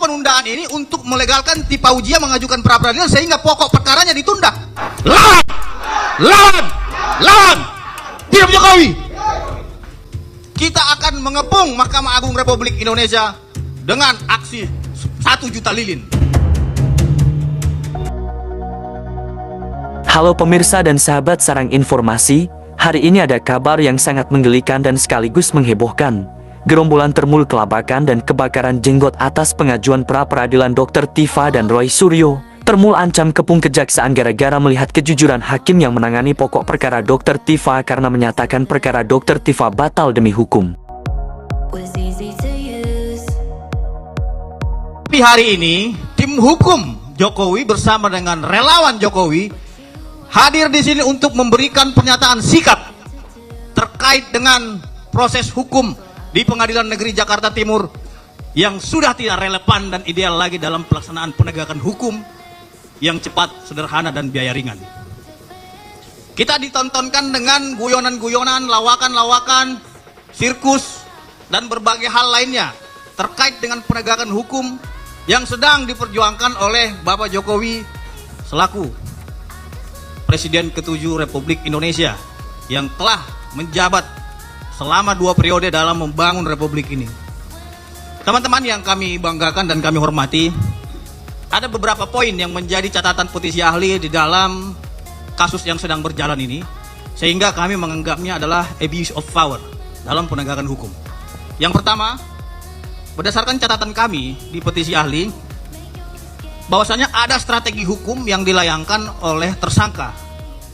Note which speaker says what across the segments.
Speaker 1: penundaan ini untuk melegalkan Tipaujia mengajukan pra peradilan sehingga pokok perkaranya ditunda.
Speaker 2: Lawan! Lawan! Lawan! Diam Jokowi!
Speaker 1: Kita akan mengepung Mahkamah Agung Republik Indonesia dengan aksi 1 juta lilin.
Speaker 3: Halo pemirsa dan sahabat Sarang Informasi, hari ini ada kabar yang sangat menggelikan dan sekaligus menghebohkan. Gerombolan termul kelabakan dan kebakaran jenggot atas pengajuan pra-peradilan Dr. Tifa dan Roy Suryo. Termul ancam kepung kejaksaan gara-gara melihat kejujuran hakim yang menangani pokok perkara Dr. Tifa karena menyatakan perkara Dr. Tifa batal demi hukum.
Speaker 1: Tapi hari ini, tim hukum Jokowi bersama dengan relawan Jokowi hadir di sini untuk memberikan pernyataan sikap terkait dengan proses hukum di Pengadilan Negeri Jakarta Timur yang sudah tidak relevan dan ideal lagi dalam pelaksanaan penegakan hukum yang cepat, sederhana, dan biaya ringan. Kita ditontonkan dengan guyonan-guyonan, lawakan-lawakan, sirkus, dan berbagai hal lainnya terkait dengan penegakan hukum yang sedang diperjuangkan oleh Bapak Jokowi selaku Presiden ke-7 Republik Indonesia yang telah menjabat selama 2 periode dalam membangun Republik ini. Teman-teman yang kami banggakan dan kami hormati, ada beberapa poin yang menjadi catatan petisi ahli di dalam kasus yang sedang berjalan ini, sehingga kami menganggapnya adalah abuse of power dalam penegakan hukum. Yang pertama, berdasarkan catatan kami di petisi ahli, bahwasanya ada strategi hukum yang dilayangkan oleh tersangka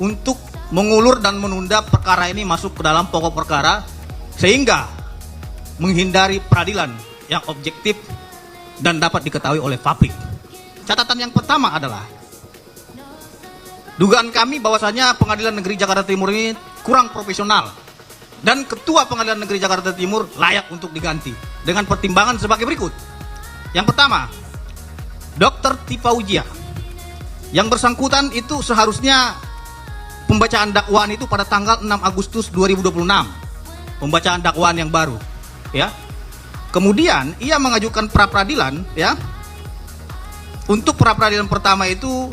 Speaker 1: untuk mengulur dan menunda perkara ini masuk ke dalam pokok perkara sehingga menghindari peradilan yang objektif dan dapat diketahui oleh publik. Catatan yang pertama adalah dugaan kami bahwasanya Pengadilan Negeri Jakarta Timur ini kurang profesional dan Ketua Pengadilan Negeri Jakarta Timur layak untuk diganti dengan pertimbangan sebagai berikut. Yang pertama, Dr. Tipaujia yang bersangkutan itu seharusnya pembacaan dakwaan itu pada tanggal 6 Agustus 2026. Pembacaan dakwaan yang baru, ya. Kemudian ia mengajukan pra peradilan, ya. Untuk pra peradilan pertama itu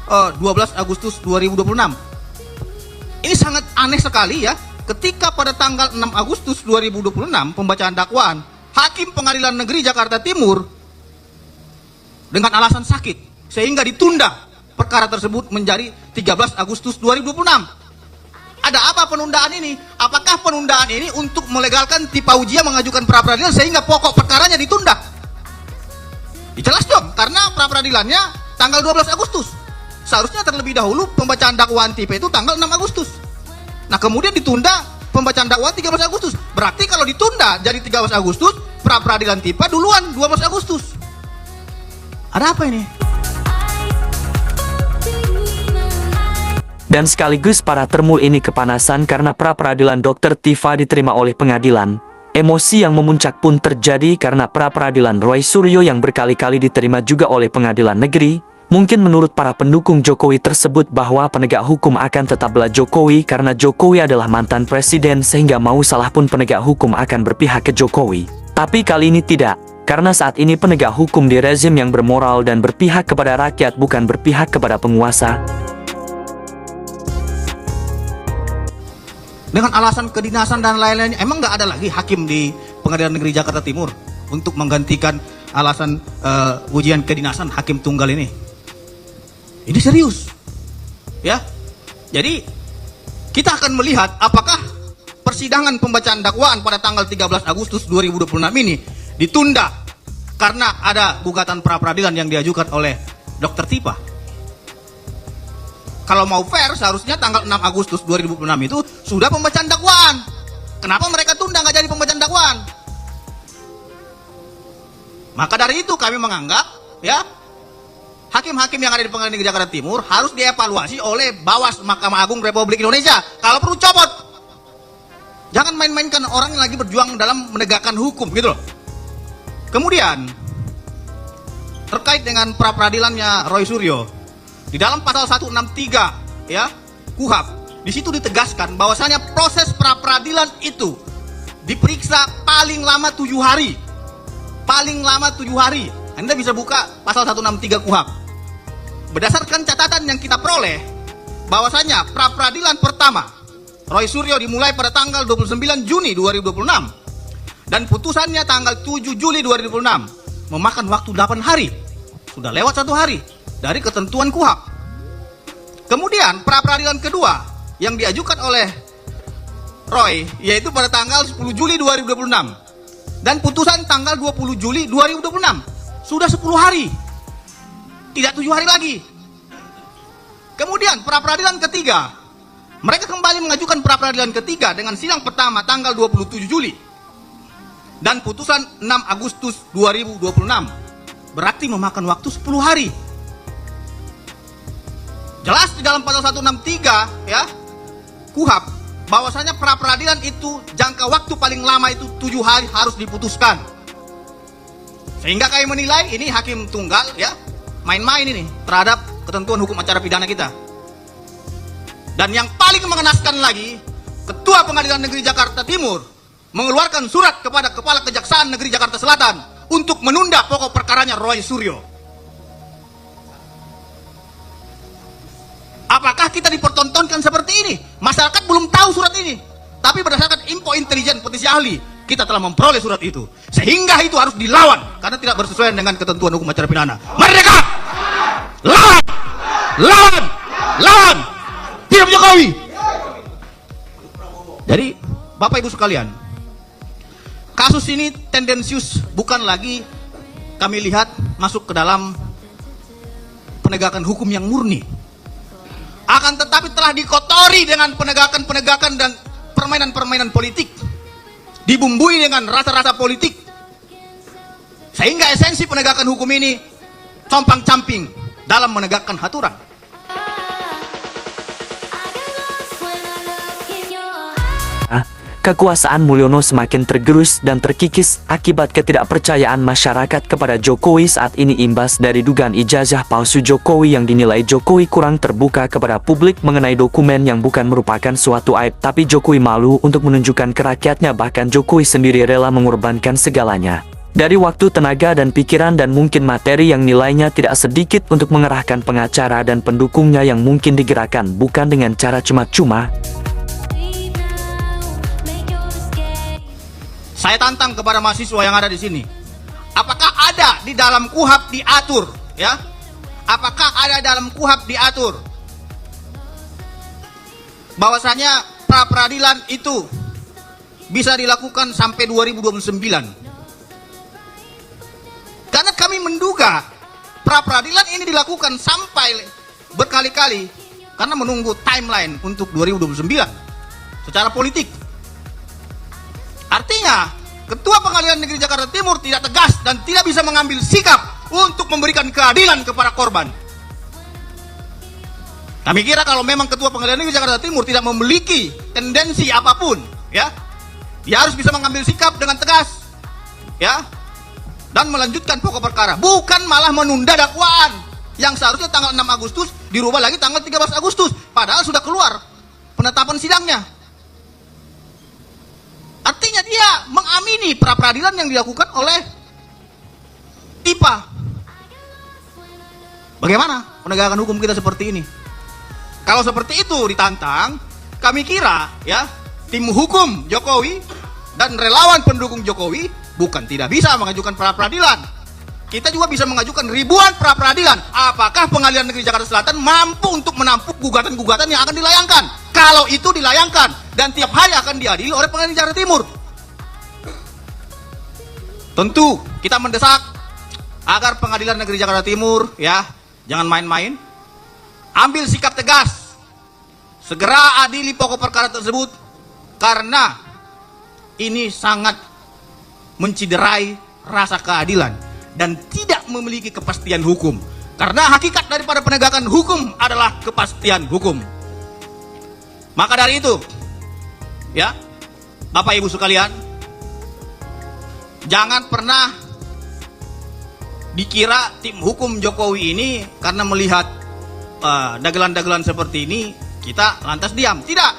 Speaker 1: 12 Agustus 2026. Ini sangat aneh sekali, ya. Ketika pada tanggal 6 Agustus 2026 pembacaan dakwaan, Hakim Pengadilan Negeri Jakarta Timur dengan alasan sakit sehingga ditunda perkara tersebut menjadi 13 Agustus 2026. Ada apa penundaan ini? Apakah penundaan ini untuk melegalkan Tipaujia mengajukan pra peradilan sehingga pokok perkaranya ditunda? Jelas dong, karena pra peradilannya tanggal 12 Agustus. Seharusnya terlebih dahulu pembacaan dakwaan Tipa itu tanggal 6 Agustus. Nah, kemudian ditunda pembacaan dakwaan 13 Agustus. Berarti kalau ditunda jadi 13 Agustus, pra peradilan Tipa duluan 12 Agustus. Ada apa ini?
Speaker 3: Dan sekaligus para termul ini kepanasan karena pra-peradilan Dr. Tifa diterima oleh pengadilan. Emosi yang memuncak pun terjadi karena pra-peradilan Roy Suryo yang berkali-kali diterima juga oleh pengadilan negeri. Mungkin menurut para pendukung Jokowi tersebut bahwa penegak hukum akan tetap bela Jokowi karena Jokowi adalah mantan presiden sehingga mau salah pun penegak hukum akan berpihak ke Jokowi. Tapi kali ini tidak, karena saat ini penegak hukum di rezim yang bermoral dan berpihak kepada rakyat bukan berpihak kepada penguasa.
Speaker 1: Dengan alasan kedinasan dan lain-lainnya, emang nggak ada lagi hakim di Pengadilan Negeri Jakarta Timur untuk menggantikan alasan ujian kedinasan hakim tunggal ini? Ini serius, ya. Jadi kita akan melihat apakah persidangan pembacaan dakwaan pada tanggal 13 Agustus 2026 ini ditunda karena ada gugatan pra peradilan yang diajukan oleh Dr. Tipa. Kalau mau fair, seharusnya tanggal 6 Agustus 2026 itu sudah pembacaan dakwaan. Kenapa mereka tunda nggak jadi pembacaan dakwaan? Maka dari itu kami menganggap, ya, hakim-hakim yang ada di Pengadilan Negeri Jakarta Timur harus dievaluasi oleh Bawas Mahkamah Agung Republik Indonesia. Kalau perlu copot. Jangan main-mainkan orang yang lagi berjuang dalam menegakkan hukum, gitu loh. Kemudian terkait dengan pra peradilannya Roy Suryo, di dalam pasal 163 ya KUHP, di situ ditegaskan bahwasanya proses pra peradilan itu diperiksa paling lama 7 hari. Paling lama 7 hari. Anda bisa buka pasal 163 KUHP. Berdasarkan catatan yang kita peroleh, bahwasanya pra-peradilan pertama Roy Suryo dimulai pada tanggal 29 Juni 2026 dan putusannya tanggal 7 Juli 2026, memakan waktu 8 hari. Sudah lewat 1 hari dari ketentuan KUHP. Kemudian pra-peradilan kedua yang diajukan oleh Roy yaitu pada tanggal 10 Juli 2026 dan putusan tanggal 20 Juli 2026. Sudah 10 hari, tidak 7 hari lagi. Kemudian pra-peradilan ketiga, mereka kembali mengajukan pra-peradilan ketiga dengan sidang pertama tanggal 27 Juli dan putusan 6 Agustus 2026. Berarti memakan waktu 10 hari. Jelas di dalam pasal 163 ya KUHP bahwasanya pra-peradilan itu jangka waktu paling lama itu 7 hari harus diputuskan. Sehingga kami menilai ini hakim tunggal ya main-main ini terhadap ketentuan hukum acara pidana kita. Dan yang paling mengenaskan lagi, Ketua Pengadilan Negeri Jakarta Timur mengeluarkan surat kepada Kepala Kejaksaan Negeri Jakarta Selatan untuk menunda pokok perkaranya Roy Suryo. Apakah kita dipertontonkan seperti ini? Masyarakat belum tahu surat ini. Tapi berdasarkan info intelijen petisi ahli, kita telah memperoleh surat itu. Sehingga itu harus dilawan karena tidak bersesuaian dengan ketentuan hukum acara pidana. Merdeka! Lawan! Lawan! Lawan! Tim Jokowi! Jadi, Bapak Ibu sekalian, kasus ini tendensius bukan lagi kami lihat masuk ke dalam penegakan hukum yang murni. Akan tetapi telah dikotori dengan penegakan-penegakan dan permainan-permainan politik, dibumbui dengan rasa-rasa politik, sehingga esensi penegakan hukum ini compang-camping dalam menegakkan aturan.
Speaker 3: Kekuasaan Mulyono semakin tergerus dan terkikis akibat ketidakpercayaan masyarakat kepada Jokowi saat ini imbas dari dugaan ijazah palsu Jokowi yang dinilai Jokowi kurang terbuka kepada publik mengenai dokumen yang bukan merupakan suatu aib, tapi Jokowi malu untuk menunjukkan ke rakyatnya, bahkan Jokowi sendiri rela mengorbankan segalanya. Dari waktu, tenaga, dan pikiran, dan mungkin materi yang nilainya tidak sedikit untuk mengerahkan pengacara dan pendukungnya yang mungkin digerakkan bukan dengan cara cuma-cuma.
Speaker 1: Saya tantang kepada mahasiswa yang ada di sini. Apakah ada di dalam KUHP diatur, ya? Apakah ada dalam KUHP diatur bahwasanya pra-peradilan itu bisa dilakukan sampai 2029? Karena kami menduga pra-peradilan ini dilakukan sampai berkali-kali karena menunggu timeline untuk 2029 secara politik. Artinya, Ketua Pengadilan Negeri Jakarta Timur tidak tegas dan tidak bisa mengambil sikap untuk memberikan keadilan kepada korban. Kami kira kalau memang Ketua Pengadilan Negeri Jakarta Timur tidak memiliki tendensi apapun, ya, dia harus bisa mengambil sikap dengan tegas, ya, dan melanjutkan pokok perkara, bukan malah menunda dakwaan yang seharusnya tanggal 6 Agustus dirubah lagi tanggal 13 Agustus, padahal sudah keluar penetapan sidangnya. Artinya dia mengamini pra-peradilan yang dilakukan oleh TIPA. Bagaimana penegakan hukum kita seperti ini? Kalau seperti itu ditantang, kami kira ya tim hukum Jokowi dan relawan pendukung Jokowi bukan tidak bisa mengajukan pra-peradilan. Kita juga bisa mengajukan ribuan pra-peradilan. Apakah Pengadilan Negeri Jakarta Selatan mampu untuk menampung gugatan-gugatan yang akan dilayangkan? Kalau itu dilayangkan dan tiap hari akan diadili oleh Pengadilan Jakarta Timur. Tentu kita mendesak agar Pengadilan Negeri Jakarta Timur ya jangan main-main, ambil sikap tegas, segera adili pokok perkara tersebut karena ini sangat menciderai rasa keadilan dan tidak memiliki kepastian hukum. Karena hakikat daripada penegakan hukum adalah kepastian hukum. Maka dari itu, ya, Bapak Ibu sekalian, jangan pernah dikira tim hukum Jokowi ini karena melihat dagelan-dagelan seperti ini kita lantas diam. Tidak.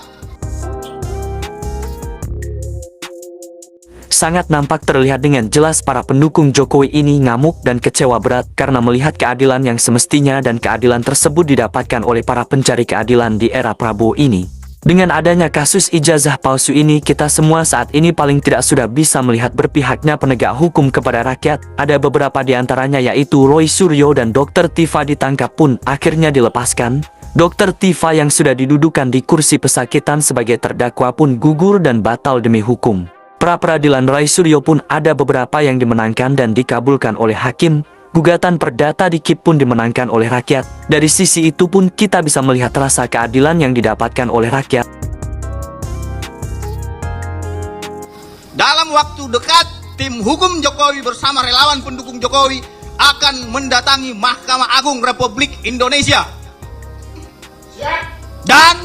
Speaker 3: Sangat nampak terlihat dengan jelas para pendukung Jokowi ini ngamuk dan kecewa berat karena melihat keadilan yang semestinya dan keadilan tersebut didapatkan oleh para pencari keadilan di era Prabowo ini. Dengan adanya kasus ijazah palsu ini, kita semua saat ini paling tidak sudah bisa melihat berpihaknya penegak hukum kepada rakyat. Ada beberapa di antaranya yaitu Roy Suryo dan Dr. Tifa ditangkap pun akhirnya dilepaskan. Dr. Tifa yang sudah didudukan di kursi pesakitan sebagai terdakwa pun gugur dan batal demi hukum. Pra-peradilan Roy Suryo pun ada beberapa yang dimenangkan dan dikabulkan oleh hakim. Gugatan perdata di KIP pun dimenangkan oleh rakyat. Dari sisi itu pun kita bisa melihat rasa keadilan yang didapatkan oleh rakyat.
Speaker 1: Dalam waktu dekat, tim hukum Jokowi bersama relawan pendukung Jokowi akan mendatangi Mahkamah Agung Republik Indonesia. Dan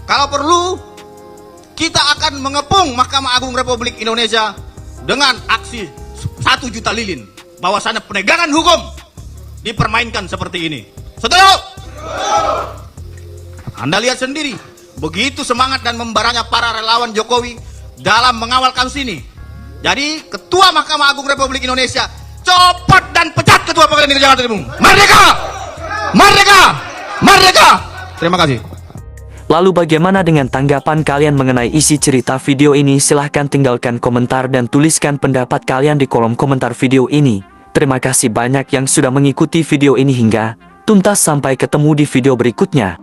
Speaker 1: kalau perlu, kita akan mengepung Mahkamah Agung Republik Indonesia dengan aksi 1 juta lilin. Bahwasannya penegakan hukum dipermainkan seperti ini. Setuju? Anda lihat sendiri, begitu semangat dan membaranya para relawan Jokowi dalam mengawal kasus ini. Jadi, Ketua Mahkamah Agung Republik Indonesia, copot dan pecat Ketua Pengadilan Negeri Jakarta Timur. Merdeka! Merdeka! Merdeka! Terima kasih.
Speaker 3: Lalu bagaimana dengan tanggapan kalian mengenai isi cerita video ini? Silahkan tinggalkan komentar dan tuliskan pendapat kalian di kolom komentar video ini. Terima kasih banyak yang sudah mengikuti video ini hingga tuntas. Sampai ketemu di video berikutnya.